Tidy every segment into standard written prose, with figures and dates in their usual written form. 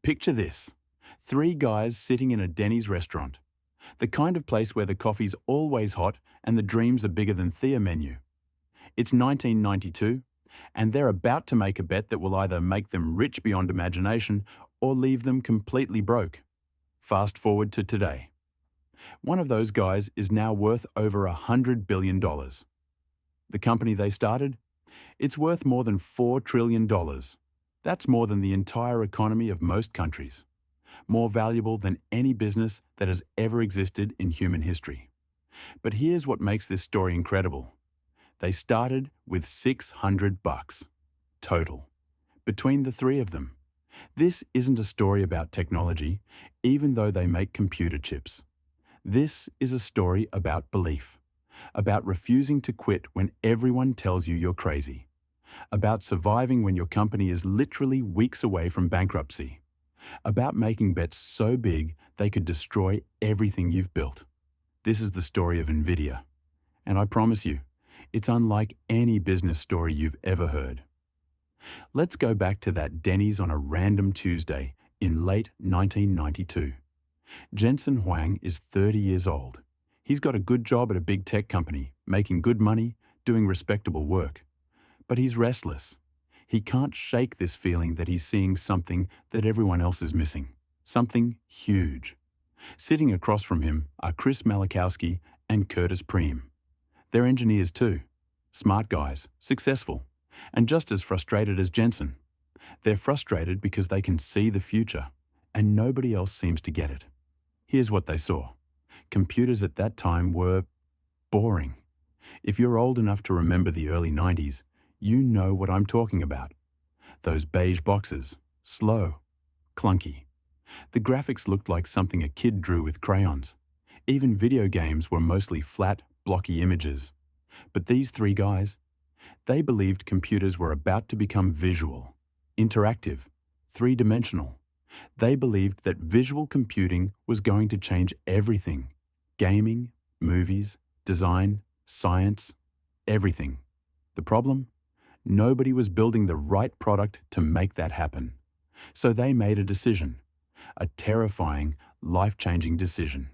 Picture this. Three guys sitting in a Denny's restaurant. The kind of place where the coffee's always hot and the dreams are bigger than Thea menu. It's 1992, and they're about to make a bet that will either make them rich beyond imagination or leave them completely broke. Fast forward to today. One of those guys is now worth over $100 billion. The company they started? It's worth more than $4 trillion. That's more than the entire economy of most countries. More valuable than any business that has ever existed in human history. But here's what makes this story incredible. They started with $600 total, between the three of them. This isn't a story about technology, even though they make computer chips. This is a story about belief, about refusing to quit when everyone tells you you're crazy, about surviving when your company is literally weeks away from bankruptcy, about making bets so big they could destroy everything you've built. This is the story of NVIDIA, and I promise you, it's unlike any business story you've ever heard. Let's go back to that Denny's on a random Tuesday in late 1992. Jensen Huang is 30 years old. He's got a good job at a big tech company, making good money, doing respectable work. But he's restless. He can't shake this feeling that he's seeing something that everyone else is missing. Something huge. Sitting across from him are Chris Malachowski and Curtis Preem. They're engineers too. Smart guys, successful, and just as frustrated as Jensen. They're frustrated because they can see the future, and nobody else seems to get it. Here's what they saw. Computers at that time were boring. If you're old enough to remember the early 90s, you know what I'm talking about. Those beige boxes, slow, clunky. The graphics looked like something a kid drew with crayons. Even video games were mostly flat, blocky images. But these three guys, they believed computers were about to become visual, interactive, three-dimensional. They believed that visual computing was going to change everything. Gaming, movies, design, science, everything. The problem? Nobody was building the right product to make that happen. So they made a decision, a terrifying, life-changing decision.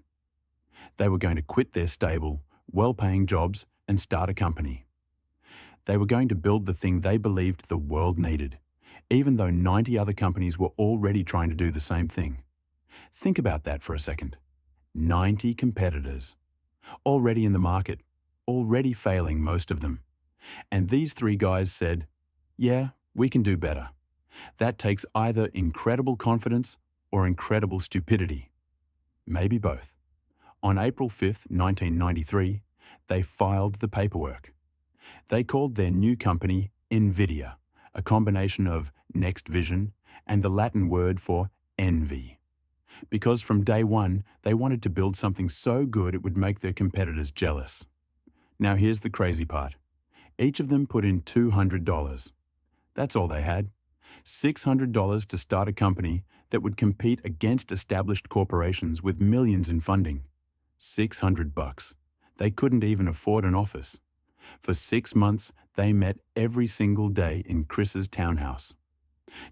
They were going to quit their stable, well-paying jobs and start a company. They were going to build the thing they believed the world needed, even though 90 other companies were already trying to do the same thing. Think about that for a second. 90 competitors, already in the market, already failing, most of them. And these three guys said, yeah, we can do better. That takes either incredible confidence or incredible stupidity. Maybe both. On April 5th, 1993, they filed the paperwork. They called their new company NVIDIA, a combination of next vision and the Latin word for envy. Because from day one, they wanted to build something so good it would make their competitors jealous. Now here's the crazy part. Each of them put in $200. That's all they had. $600 to start a company that would compete against established corporations with millions in funding. $600. They couldn't even afford an office. For 6 months, they met every single day in Chris's townhouse.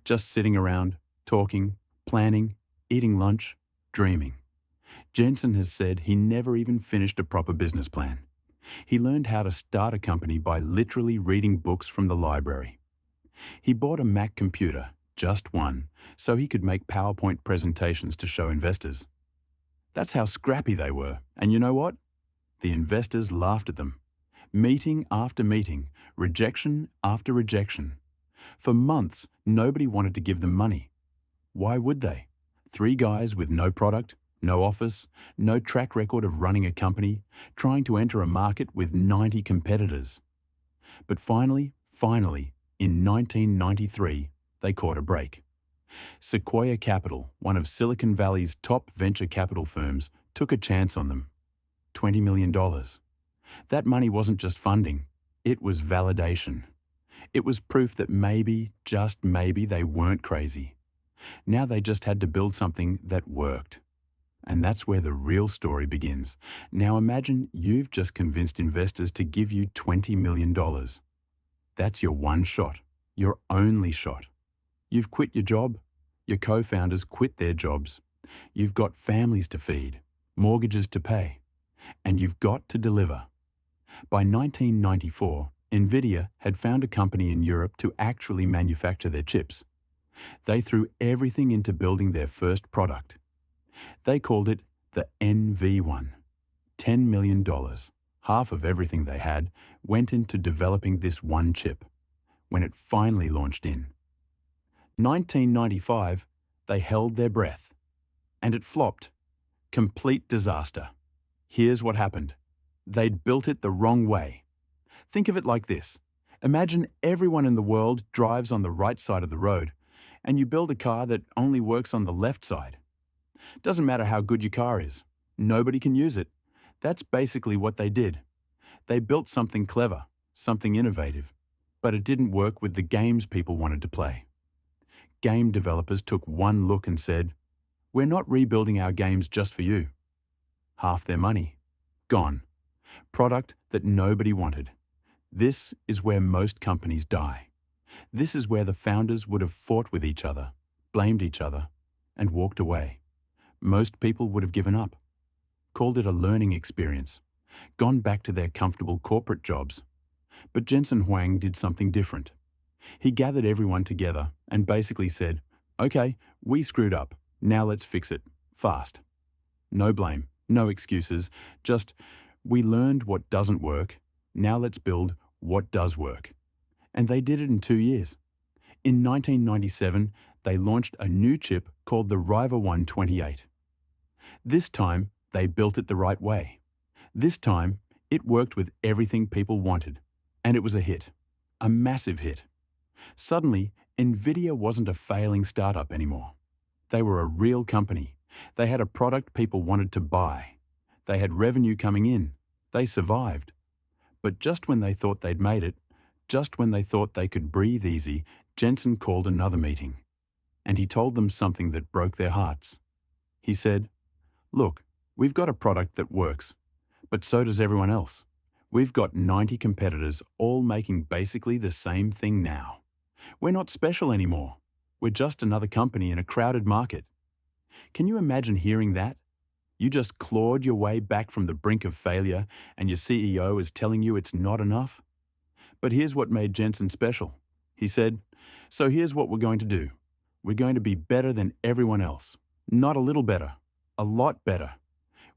Just sitting around, talking, planning, eating lunch, dreaming. Jensen has said he never even finished a proper business plan. He learned how to start a company by literally reading books from the library. He bought a Mac computer, just one, so he could make PowerPoint presentations to show investors. That's how scrappy they were, and you know what? The investors laughed at them. Meeting after meeting, rejection after rejection. For months, nobody wanted to give them money. Why would they? Three guys with no product, no office, no track record of running a company, trying to enter a market with 90 competitors. But finally, in 1993, they caught a break. Sequoia Capital, one of Silicon Valley's top venture capital firms, took a chance on them. $20 million. That money wasn't just funding, it was validation. It was proof that maybe, just maybe, they weren't crazy. Now they just had to build something that worked. And that's where the real story begins. Now imagine you've just convinced investors to give you $20 million. That's your one shot, your only shot. You've quit your job, Your co-founders quit their jobs. You've got families to feed, mortgages to pay, and you've got to deliver. By 1994, NVIDIA had found a company in Europe to actually manufacture their chips. They threw everything into building their first product. They called it the NV1. $10 million, half of everything they had, went into developing this one chip. When it finally launched in 1995, they held their breath. And it flopped. Complete disaster. Here's what happened. They'd built it the wrong way. Think of it like this. Imagine everyone in the world drives on the right side of the road, and you build a car that only works on the left side. Doesn't matter how good your car is. Nobody can use it. That's basically what they did. They built something clever, something innovative, but it didn't work with the games people wanted to play. Game developers took one look and said, "We're not rebuilding our games just for you." Half their money. Gone. Product that nobody wanted. This is where most companies die. This is where the founders would have fought with each other, blamed each other, and walked away. Most people would have given up, called it a learning experience, gone back to their comfortable corporate jobs. But Jensen Huang did something different. He gathered everyone together and basically said, "Okay, we screwed up. Now let's fix it. Fast." No blame, no excuses, just, "We learned what doesn't work. Now let's build what does work." And they did it in 2 years. In 1997, they launched a new chip called the Riva 128. This time, they built it the right way. This time, it worked with everything people wanted. And it was a hit. A massive hit. Suddenly, NVIDIA wasn't a failing startup anymore. They were a real company. They had a product people wanted to buy. They had revenue coming in. They survived. But just when they thought they'd made it, just when they thought they could breathe easy, Jensen called another meeting. And he told them something that broke their hearts. He said, "Look, we've got a product that works, but so does everyone else. We've got 90 competitors all making basically the same thing now. We're not special anymore. We're just another company in a crowded market." Can you imagine hearing that? You just clawed your way back from the brink of failure and your CEO is telling you it's not enough? But here's what made Jensen special. He said, "So here's what we're going to do. We're going to be better than everyone else. Not a little better, a lot better.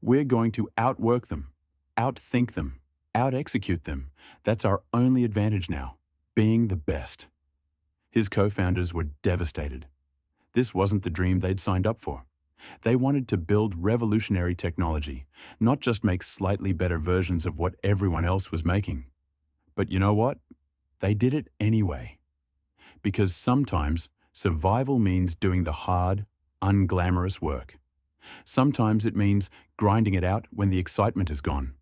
We're going to outwork them, outthink them, out-execute them. That's our only advantage now, being the best." His co-founders were devastated. This wasn't the dream they'd signed up for. They wanted to build revolutionary technology, not just make slightly better versions of what everyone else was making. But you know what? They did it anyway. Because sometimes survival means doing the hard, unglamorous work. Sometimes it means grinding it out when the excitement is gone.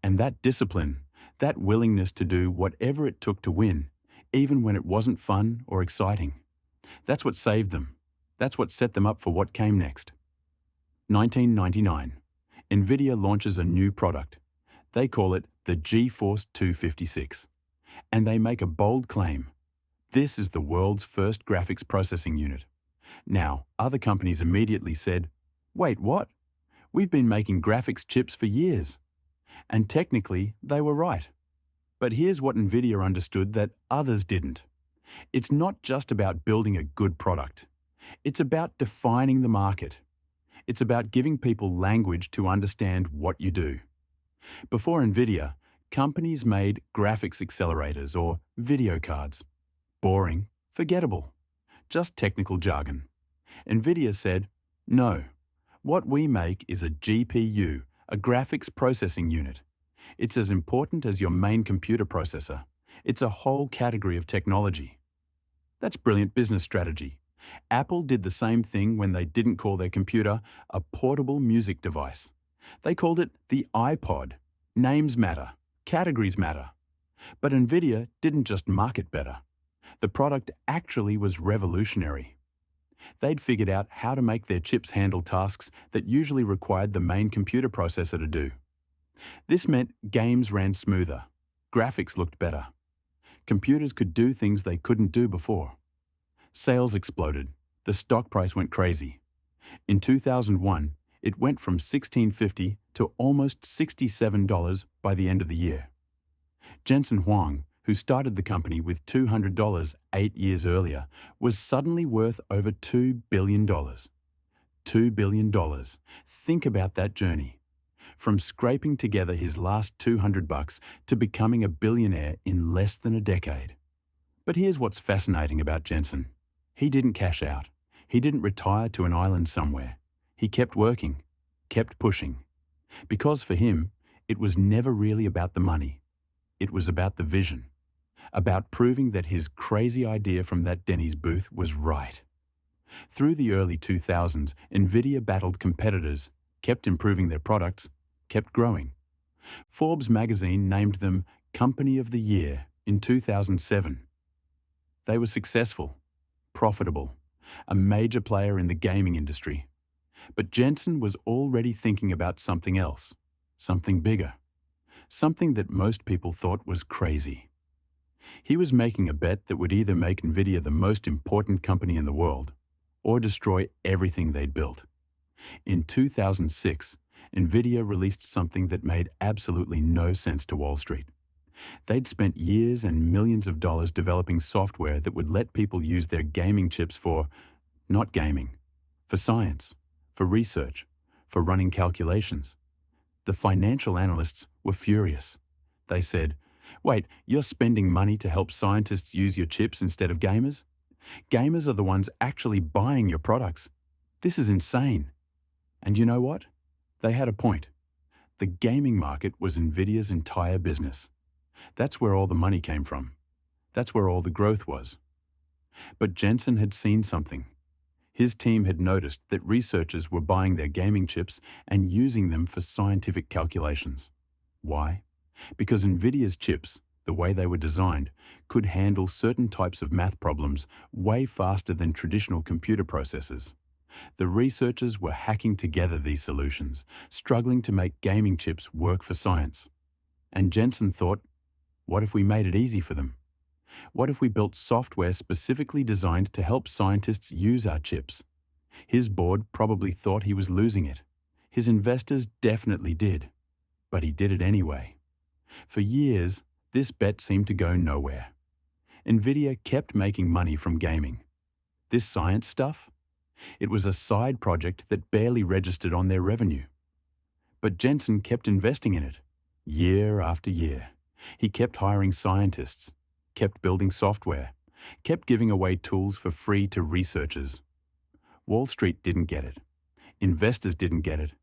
And that discipline, that willingness to do whatever it took to win, even when it wasn't fun or exciting, that's what saved them. That's what set them up for what came next. 1999. NVIDIA launches a new product. They call it the GeForce 256. And they make a bold claim. This is the world's first graphics processing unit. Now, other companies immediately said, "Wait, what? We've been making graphics chips for years." And technically, they were right. But here's what NVIDIA understood that others didn't. It's not just about building a good product. It's about defining the market. It's about giving people language to understand what you do. Before NVIDIA, companies made graphics accelerators or video cards. Boring, forgettable, just technical jargon. NVIDIA said, "No, what we make is a GPU, a graphics processing unit. It's as important as your main computer processor. It's a whole category of technology." That's brilliant business strategy. Apple did the same thing when they didn't call their computer a portable music device. They called it the iPod. Names matter. Categories matter. But NVIDIA didn't just market better. The product actually was revolutionary. They'd figured out how to make their chips handle tasks that usually required the main computer processor to do. This meant games ran smoother. Graphics looked better. Computers could do things they couldn't do before. Sales exploded. The stock price went crazy. In 2001, it went from $16.50 to almost $67 by the end of the year. Jensen Huang, who started the company with $200 8 years earlier, was suddenly worth over $2 billion. $2 billion. Think about that journey. From scraping together his last $200 to becoming a billionaire in less than a decade. But here's what's fascinating about Jensen. He didn't cash out. He didn't retire to an island somewhere. He kept working, kept pushing. Because for him, it was never really about the money. It was about the vision, about proving that his crazy idea from that Denny's booth was right. Through the early 2000s, NVIDIA battled competitors, kept improving their products, kept growing. Forbes magazine named them Company of the Year in 2007. They were successful, profitable, a major player in the gaming industry. But Jensen was already thinking about something else, something bigger, something that most people thought was crazy. He was making a bet that would either make NVIDIA the most important company in the world or destroy everything they'd built. In 2006, NVIDIA released something that made absolutely no sense to Wall Street. They'd spent years and millions of dollars developing software that would let people use their gaming chips for, not gaming, for science, for research, for running calculations. The financial analysts were furious. They said, "Wait, you're spending money to help scientists use your chips instead of gamers? Gamers are the ones actually buying your products. This is insane." And you know what? They had a point. The gaming market was NVIDIA's entire business. That's where all the money came from. That's where all the growth was. But Jensen had seen something. His team had noticed that researchers were buying their gaming chips and using them for scientific calculations. Why? Because NVIDIA's chips, the way they were designed, could handle certain types of math problems way faster than traditional computer processors. The researchers were hacking together these solutions, struggling to make gaming chips work for science. And Jensen thought, what if we made it easy for them? What if we built software specifically designed to help scientists use our chips? His board probably thought he was losing it. His investors definitely did. But he did it anyway. For years, this bet seemed to go nowhere. NVIDIA kept making money from gaming. This science stuff? It was a side project that barely registered on their revenue. But Jensen kept investing in it, year after year. He kept hiring scientists, kept building software, kept giving away tools for free to researchers. Wall Street didn't get it. Investors didn't get it.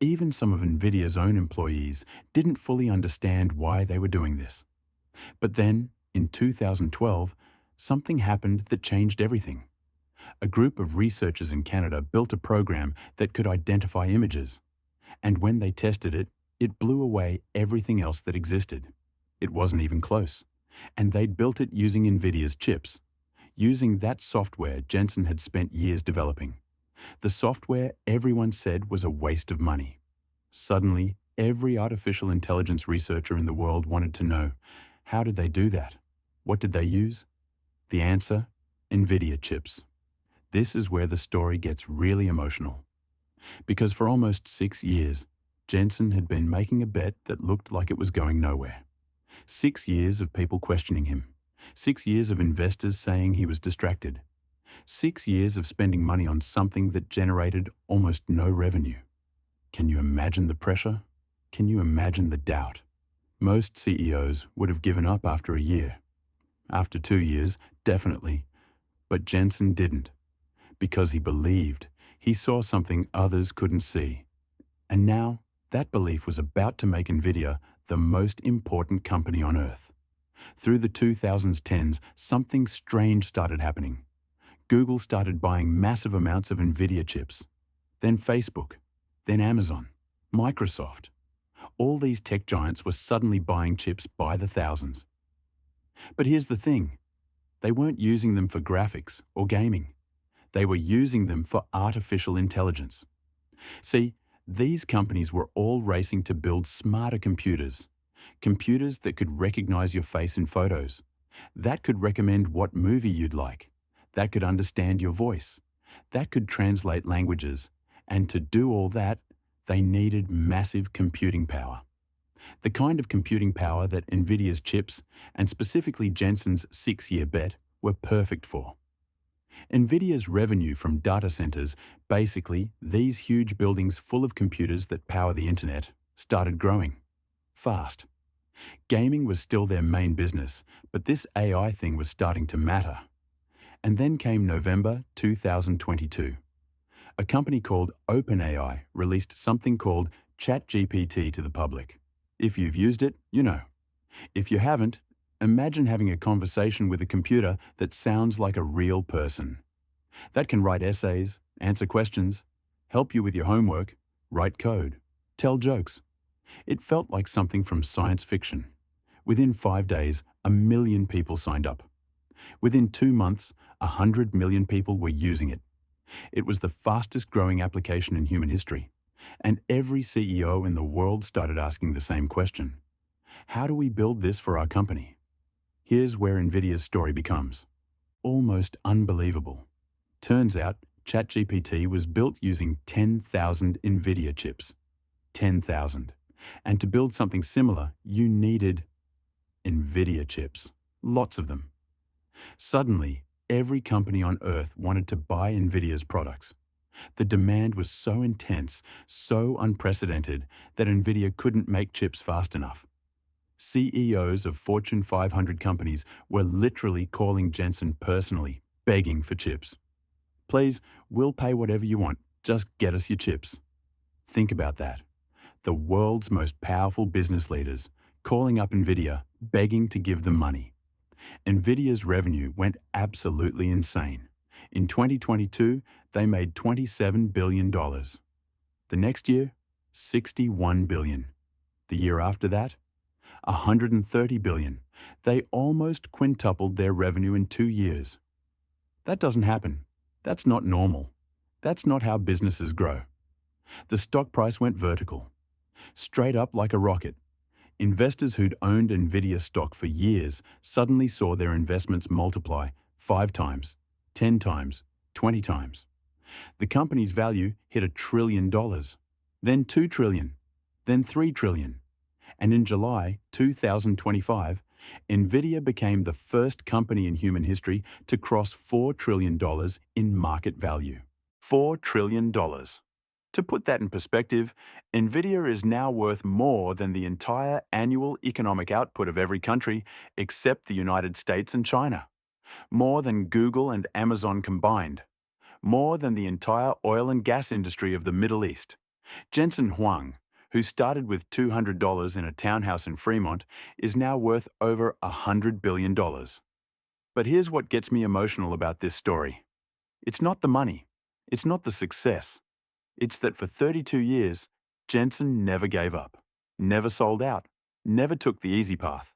Even some of NVIDIA's own employees didn't fully understand why they were doing this. But then, in 2012, something happened that changed everything. A group of researchers in Canada built a program that could identify images. And when they tested it, it blew away everything else that existed. It wasn't even close. And they'd built it using NVIDIA's chips, using that software Jensen had spent years developing. The software everyone said was a waste of money. Suddenly, every artificial intelligence researcher in the world wanted to know, how did they do that? What did they use? The answer? NVIDIA chips. This is where the story gets really emotional. Because for almost 6 years, Jensen had been making a bet that looked like it was going nowhere. 6 years of people questioning him. 6 years of investors saying he was distracted. 6 years of spending money on something that generated almost no revenue. Can you imagine the pressure? Can you imagine the doubt? Most CEOs would have given up after a year. After 2 years, definitely. But Jensen didn't. Because he believed. He saw something others couldn't see. And now, that belief was about to make NVIDIA the most important company on Earth. Through the 2010s, something strange started happening. Google started buying massive amounts of NVIDIA chips. Then Facebook. Then Amazon. Microsoft. All these tech giants were suddenly buying chips by the thousands. But here's the thing. They weren't using them for graphics or gaming. They were using them for artificial intelligence. See, these companies were all racing to build smarter computers. Computers that could recognize your face in photos. That could recommend what movie you'd like. That could understand your voice. that could translate languages, and to do all that, they needed massive computing power. The kind of computing power that NVIDIA's chips, and specifically Jensen's 6-year bet, were perfect for. NVIDIA's revenue from data centers, basically these huge buildings full of computers that power the internet, started growing fast. Gaming was still their main business, but this AI thing was starting to matter. And then came November 2022. A company called OpenAI released something called ChatGPT to the public. If you've used it, you know. If you haven't, imagine having a conversation with a computer that sounds like a real person. That can write essays, answer questions, help you with your homework, write code, tell jokes. It felt like something from science fiction. Within 5 days, 1 million people signed up. Within 2 months, 100 million people were using it. It was the fastest growing application in human history. And every CEO in the world started asking the same question. How do we build this for our company? Here's where NVIDIA's story becomes almost unbelievable. Turns out, ChatGPT was built using 10,000 NVIDIA chips. 10,000. And to build something similar, you needed NVIDIA chips. Lots of them. Suddenly, every company on Earth wanted to buy NVIDIA's products. The demand was so intense, so unprecedented, that NVIDIA couldn't make chips fast enough. CEOs of Fortune 500 companies were literally calling Jensen personally, begging for chips. Please, we'll pay whatever you want, just get us your chips. Think about that. The world's most powerful business leaders calling up NVIDIA, begging to give them money. NVIDIA's revenue went absolutely insane. In 2022, they made $27 billion. The next year, $61 billion. The year after that, $130 billion. They almost quintupled their revenue in 2 years. That doesn't happen. That's not normal. That's not how businesses grow. The stock price went vertical, straight up like a rocket. Investors who'd owned NVIDIA stock for years suddenly saw their investments multiply 5 times, 10 times, 20 times. The company's value hit $1 trillion, then $2 trillion, then $3 trillion. And in July 2025, NVIDIA became the first company in human history to cross $4 trillion in market value. $4 trillion. To put that in perspective, NVIDIA is now worth more than the entire annual economic output of every country except the United States and China. More than Google and Amazon combined. More than the entire oil and gas industry of the Middle East. Jensen Huang, who started with $200 in a townhouse in Fremont, is now worth over $100 billion. But here's what gets me emotional about this story. It's not the money. It's not the success. It's that for 32 years, Jensen never gave up, never sold out, never took the easy path.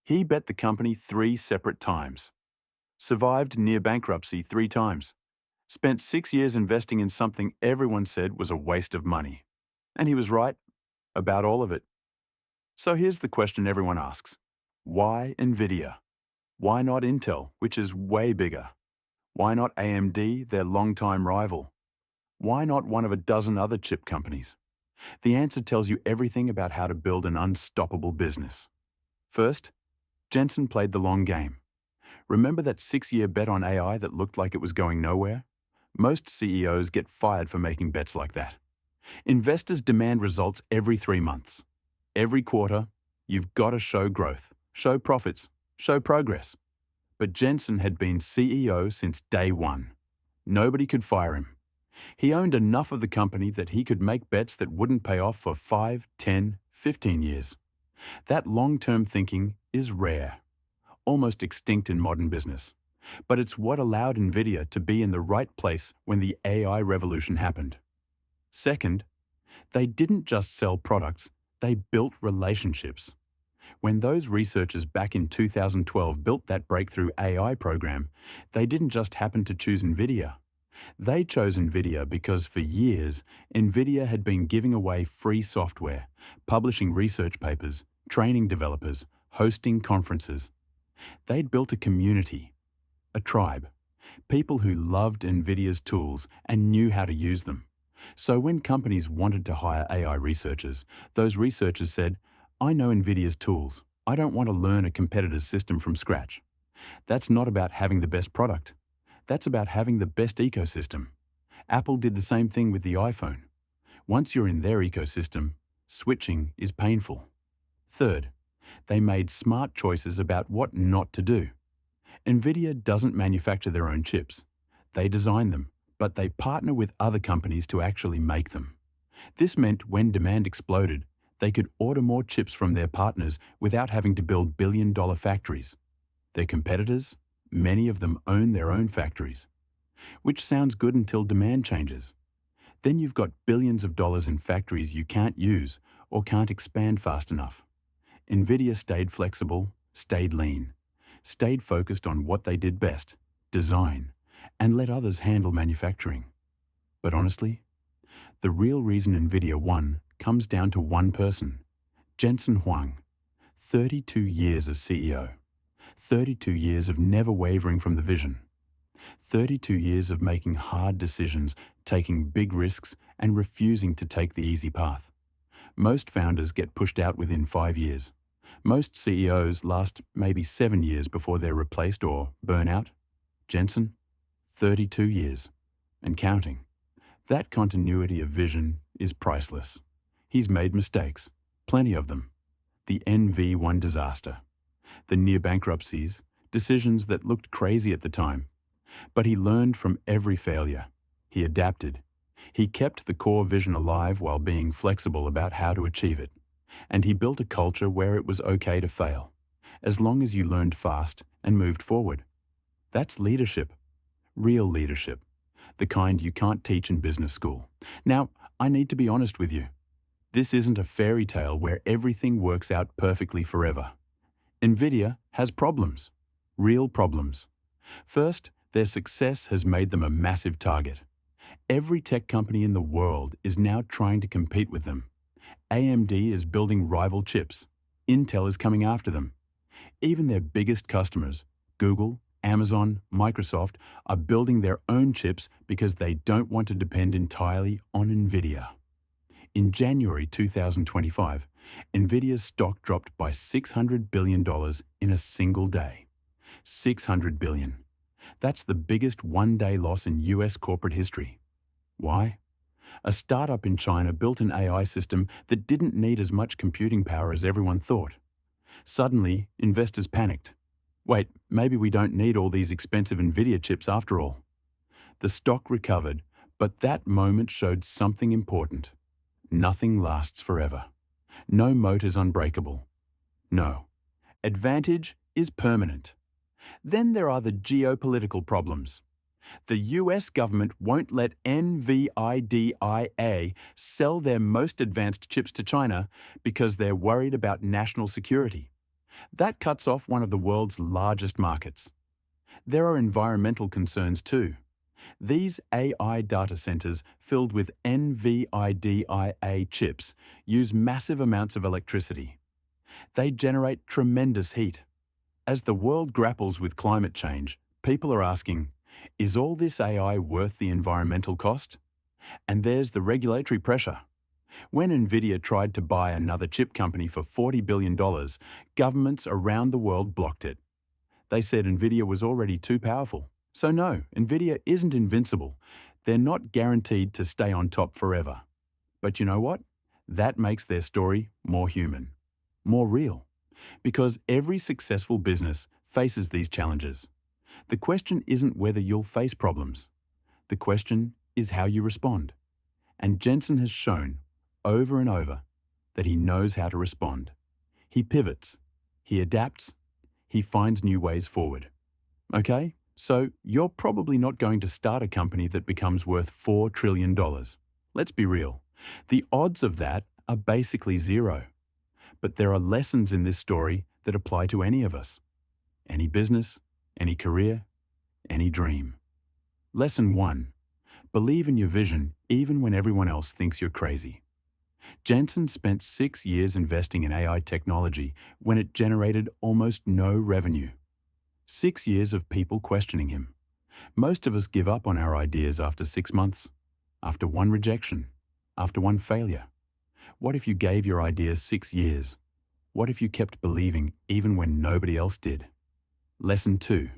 He bet the company 3 separate times, survived near bankruptcy 3 times, spent 6 years investing in something everyone said was a waste of money. And he was right about all of it. So here's the question everyone asks. Why NVIDIA? Why not Intel, which is way bigger? Why not AMD, their longtime rival? Why not one of a dozen other chip companies? The answer tells you everything about how to build an unstoppable business. First, Jensen played the long game. Remember that 6-year bet on AI that looked like it was going nowhere? Most CEOs get fired for making bets like that. Investors demand results every 3 months. Every quarter, you've got to show growth, show profits, show progress. But Jensen had been CEO since day one. Nobody could fire him. He owned enough of the company that he could make bets that wouldn't pay off for 5, 10, 15 years. That long-term thinking is rare, almost extinct in modern business. But it's what allowed NVIDIA to be in the right place when the AI revolution happened. Second, they didn't just sell products, they built relationships. When those researchers back in 2012 built that breakthrough AI program, they didn't just happen to choose NVIDIA. They chose NVIDIA because for years, NVIDIA had been giving away free software, publishing research papers, training developers, hosting conferences. They'd built a community, a tribe. People who loved NVIDIA's tools and knew how to use them. So when companies wanted to hire AI researchers, those researchers said, "I know NVIDIA's tools. I don't want to learn a competitor's system from scratch." That's not about having the best product. That's about having the best ecosystem. Apple did the same thing with the iPhone. Once you're in their ecosystem, switching is painful. Third, they made smart choices about what not to do. NVIDIA doesn't manufacture their own chips. They design them, but they partner with other companies to actually make them. This meant when demand exploded, they could order more chips from their partners without having to build billion-dollar factories. Their competitors, many of them own their own factories. Which sounds good until demand changes. Then you've got billions of dollars in factories you can't use or can't expand fast enough. NVIDIA stayed flexible, stayed lean, stayed focused on what they did best, design, and let others handle manufacturing. But honestly, the real reason NVIDIA won comes down to one person, Jensen Huang. 32 years as CEO. 32 years of never wavering from the vision. 32 years of making hard decisions, taking big risks, and refusing to take the easy path. Most founders get pushed out within 5 years. Most CEOs last maybe 7 years before they're replaced or burn out. Jensen, 32 years. And counting. That continuity of vision is priceless. He's made mistakes. Plenty of them. The NV1 disaster. The near-bankruptcies, decisions that looked crazy at the time. But he learned from every failure. He adapted. He kept the core vision alive while being flexible about how to achieve it. And he built a culture where it was okay to fail, as long as you learned fast and moved forward. That's leadership. Real leadership. The kind you can't teach in business school. Now, I need to be honest with you. This isn't a fairy tale where everything works out perfectly forever. NVIDIA has problems. Real problems. First, their success has made them a massive target. Every tech company in the world is now trying to compete with them. AMD is building rival chips. Intel is coming after them. Even their biggest customers, Google, Amazon, Microsoft, are building their own chips because they don't want to depend entirely on NVIDIA. In January 2025, NVIDIA's stock dropped by $600 billion in a single day. $600 billion. That's the biggest one-day loss in US corporate history. Why? A startup in China built an AI system that didn't need as much computing power as everyone thought. Suddenly, investors panicked. Wait, maybe we don't need all these expensive NVIDIA chips after all. The stock recovered, but that moment showed something important. Nothing lasts forever. No moat is unbreakable. No. Advantage is permanent. Then there are the geopolitical problems. The US government won't let NVIDIA sell their most advanced chips to China because they're worried about national security. That cuts off one of the world's largest markets. There are environmental concerns too. These AI data centers filled with NVIDIA chips use massive amounts of electricity. They generate tremendous heat. As the world grapples with climate change, people are asking, is all this AI worth the environmental cost? And there's the regulatory pressure. When NVIDIA tried to buy another chip company for $40 billion, governments around the world blocked it. They said NVIDIA was already too powerful. So no, NVIDIA isn't invincible. They're not guaranteed to stay on top forever. But you know what? That makes their story more human, more real. Because every successful business faces these challenges. The question isn't whether you'll face problems. The question is how you respond. And Jensen has shown, over and over, that he knows how to respond. He pivots, he adapts, he finds new ways forward. Okay, so you're probably not going to start a company that becomes worth $4 trillion. Let's be real. The odds of that are basically zero. But there are lessons in this story that apply to any of us. Any business, any career, any dream. Lesson 1. Believe in your vision even when everyone else thinks you're crazy. Jensen spent 6 years investing in AI technology when it generated almost no revenue. 6 years of people questioning him. Most of us give up on our ideas after 6 months, after one rejection, after one failure. What if you gave your idea 6 years? What if you kept believing even when nobody else did? Lesson 2.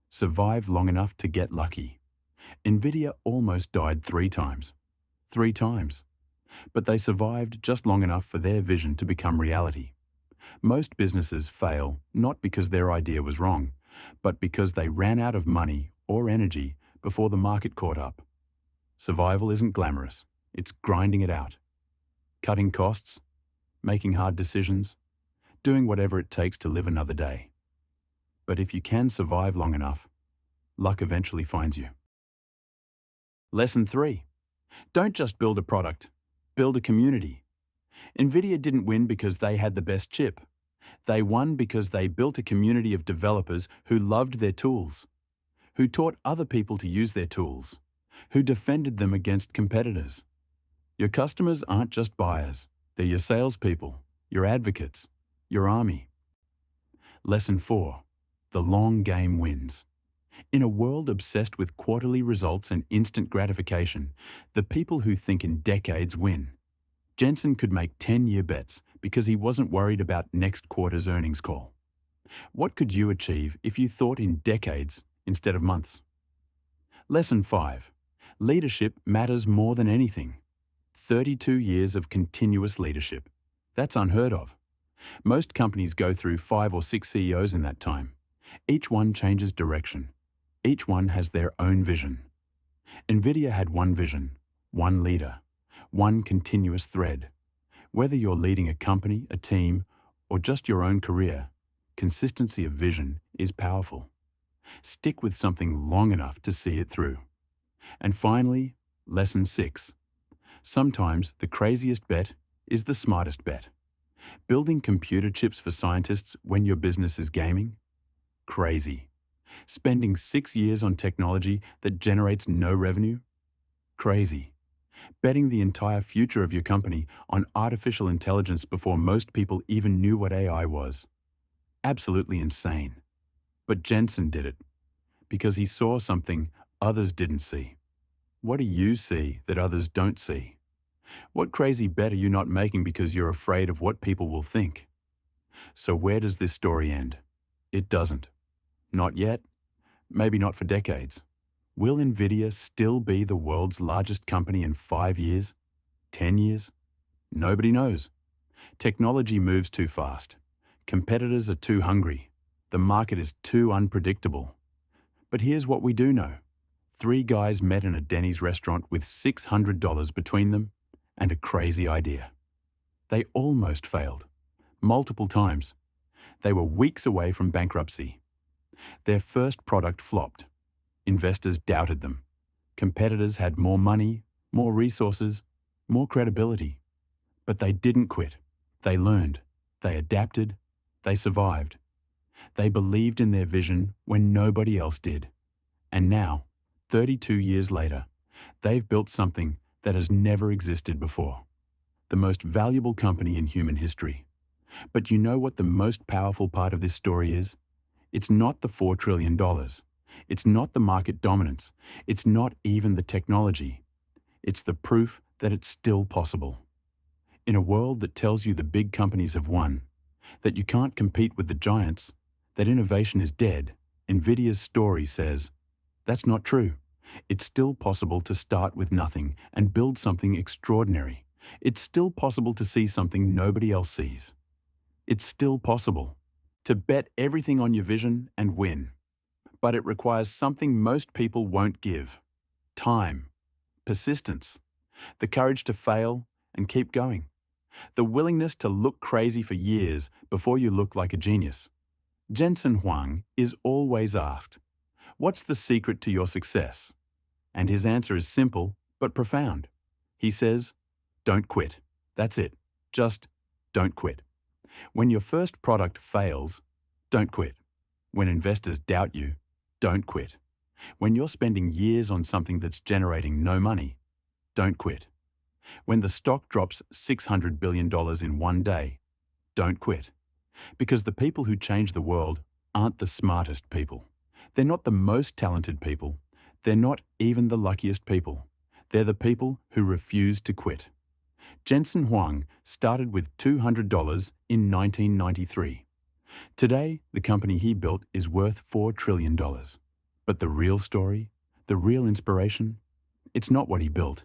Survive long enough to get lucky. NVIDIA almost died 3 times. 3 times. But they survived just long enough for their vision to become reality. Most businesses fail not because their idea was wrong, but because they ran out of money or energy before the market caught up. Survival isn't glamorous, it's grinding it out. Cutting costs, making hard decisions, doing whatever it takes to live another day. But if you can survive long enough, luck eventually finds you. Lesson 3. Don't just build a product, build a community. NVIDIA didn't win because they had the best chip. They won because they built a community of developers who loved their tools, who taught other people to use their tools, who defended them against competitors. Your customers aren't just buyers, they're your salespeople, your advocates, your army. Lesson 4. The long game wins. In a world obsessed with quarterly results and instant gratification, the people who think in decades win. Jensen could make 10-year bets because he wasn't worried about next quarter's earnings call. What could you achieve if you thought in decades instead of months? Lesson 5. Leadership matters more than anything. 32 years of continuous leadership. That's unheard of. Most companies go through 5 or 6 CEOs in that time. Each one changes direction. Each one has their own vision. NVIDIA had one vision, one leader, one continuous thread. Whether you're leading a company, a team, or just your own career, consistency of vision is powerful. Stick with something long enough to see it through. And finally, lesson 6. Sometimes the craziest bet is the smartest bet. Building computer chips for scientists when your business is gaming? Crazy. Spending 6 years on technology that generates no revenue? Crazy. Betting the entire future of your company on artificial intelligence before most people even knew what AI was? Absolutely insane. But Jensen did it because he saw something others didn't see. What do you see that others don't see? What crazy bet are you not making because you're afraid of what people will think? So where does this story end? It doesn't. Not yet. Maybe not for decades. Will NVIDIA still be the world's largest company in 5 years? 10 years? Nobody knows. Technology moves too fast. Competitors are too hungry. The market is too unpredictable. But here's what we do know. 3 guys met in a Denny's restaurant with $600 between them and a crazy idea. They almost failed. Multiple times. They were weeks away from bankruptcy. Their first product flopped. Investors doubted them. Competitors had more money, more resources, more credibility. But they didn't quit. They learned. They adapted. They survived. They believed in their vision when nobody else did. And now, 32 years later, they've built something that has never existed before. The most valuable company in human history. But you know what the most powerful part of this story is? It's not the $4 trillion. It's not the market dominance. It's not even the technology. It's the proof that it's still possible. In a world that tells you the big companies have won, that you can't compete with the giants, that innovation is dead, NVIDIA's story says, that's not true. It's still possible to start with nothing and build something extraordinary. It's still possible to see something nobody else sees. It's still possible to bet everything on your vision and win. But it requires something most people won't give: time, persistence, the courage to fail and keep going, the willingness to look crazy for years before you look like a genius. Jensen Huang is always asked, "What's the secret to your success?" And his answer is simple but profound. He says, "Don't quit. That's it. Just don't quit. When your first product fails, don't quit. When investors doubt you, don't quit. When you're spending years on something that's generating no money, don't quit. When the stock drops $600 billion in one day, don't quit. Because the people who change the world aren't the smartest people. They're not the most talented people. They're not even the luckiest people. They're the people who refuse to quit. Jensen Huang started with $200 in 1993. Today, the company he built is worth $4 trillion. But the real story, the real inspiration, it's not what he built.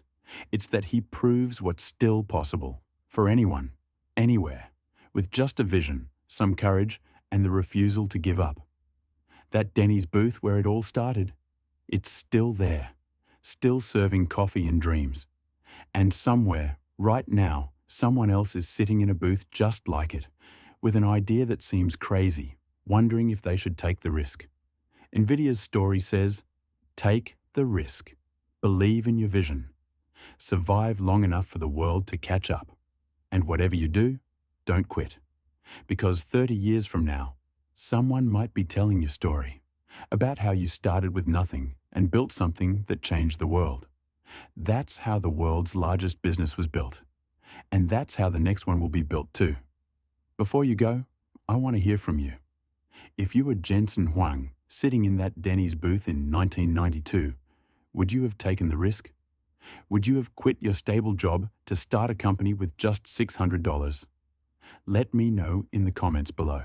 It's that he proves what's still possible for anyone, anywhere, with just a vision, some courage, and the refusal to give up. That Denny's booth where it all started, it's still there, still serving coffee and dreams. And somewhere, right now, someone else is sitting in a booth just like it, with an idea that seems crazy, wondering if they should take the risk. NVIDIA's story says, take the risk. Believe in your vision. Survive long enough for the world to catch up. And whatever you do, don't quit. Because 30 years from now, someone might be telling your story about how you started with nothing and built something that changed the world. That's how the world's largest business was built. And that's how the next one will be built too. Before you go, I want to hear from you. If you were Jensen Huang sitting in that Denny's booth in 1992, would you have taken the risk? Would you have quit your stable job to start a company with just $600? Let me know in the comments below.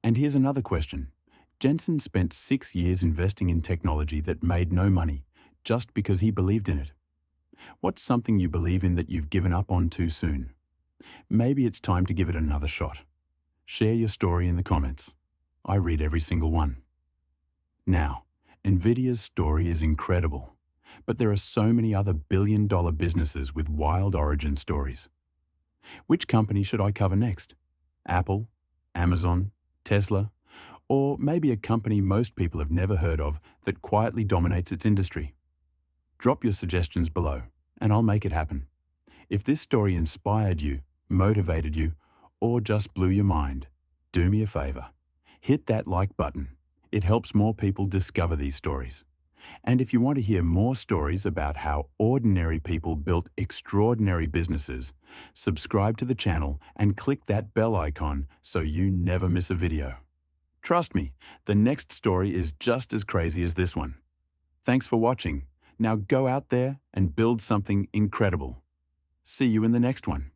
And here's another question. Jensen spent 6 years investing in technology that made no money just because he believed in it. What's something you believe in that you've given up on too soon? Maybe it's time to give it another shot. Share your story in the comments. I read every single one. Now, NVIDIA's story is incredible, but there are so many other billion-dollar businesses with wild origin stories. Which company should I cover next? Apple, Amazon, Tesla, or maybe a company most people have never heard of that quietly dominates its industry? Drop your suggestions below, and I'll make it happen. If this story inspired you, motivated you, or just blew your mind, do me a favor. Hit that like button. It helps more people discover these stories. And if you want to hear more stories about how ordinary people built extraordinary businesses, subscribe to the channel and click that bell icon so you never miss a video. Trust me, the next story is just as crazy as this one. Thanks for watching. Now go out there and build something incredible. See you in the next one.